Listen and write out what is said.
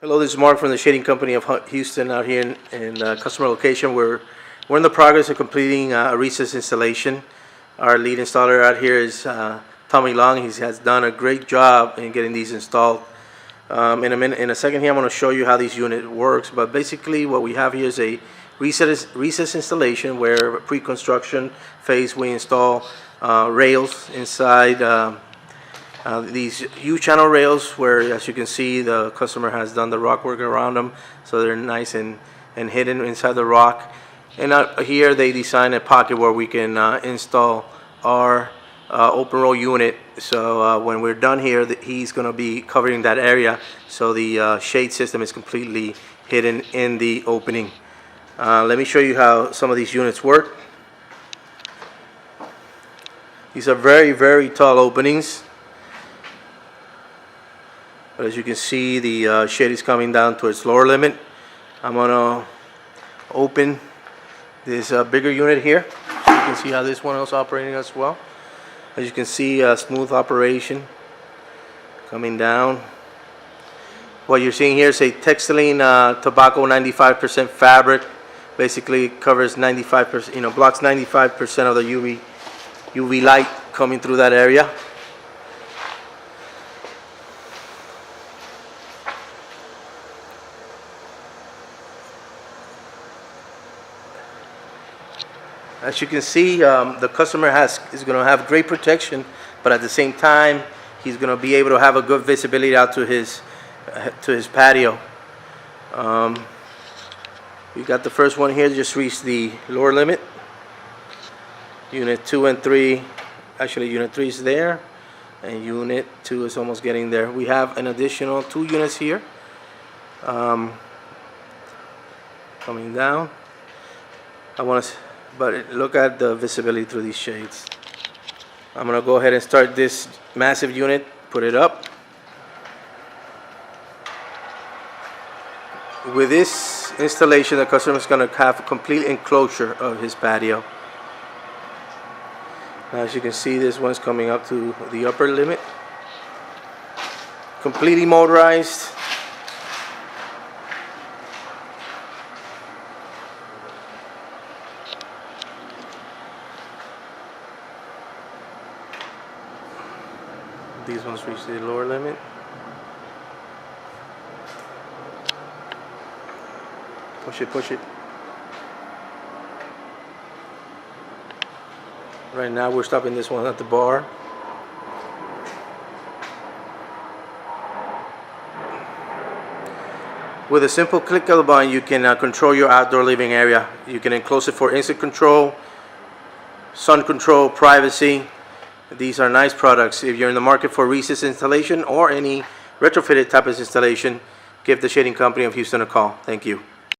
Hello, this is Mark from the Shading Company of Houston out here in customer location. We're in the progress of completing a recess installation. Our lead installer out here is Tommy Long. He has done a great job in getting these installed. In a second here, I'm going to show you how this unit works. But basically, what we have here is a recess installation where pre-construction phase we install rails inside. These U-channel rails where, as you can see, the customer has done the rock work around them, so they're nice and hidden inside the rock. And out here they design a pocket where we can install our open roll unit. So when we're done here, he's going to be covering that area, so the shade system is completely hidden in the opening. Let me show you how some of these units work. These are very tall openings. But as you can see, the shade is coming down to its lower limit. I'm going to open this bigger unit here. So you can see how this one is operating as well. As you can see, smooth operation coming down. What you're seeing here is a textiline tobacco 95% fabric. Basically covers 95%, blocks 95% of the UV light coming through that area. As you can see, the customer is going to have great protection, but at the same time, he's going to be able to have a good visibility out to his patio. We got the first one here, just reached the lower limit. Unit 2 and 3, actually Unit 3 is there, and Unit 2 is almost getting there. We have an additional 2 units here coming down. But look at the visibility through these shades. I'm going to go ahead and start this massive unit, put it up. With this installation, the customer is going to have a complete enclosure of his patio. Now, as you can see, this one's coming up to the upper limit. Completely motorized. These ones reach the lower limit. Push it. Right now we're stopping this one at the bar. With a simple click of the button, you can control your outdoor living area. You can enclose it for instant control, sun control, privacy. These are nice products. If you're in the market for recess installation or any retrofitted type of installation, give the Shading Company of Houston a call. Thank you.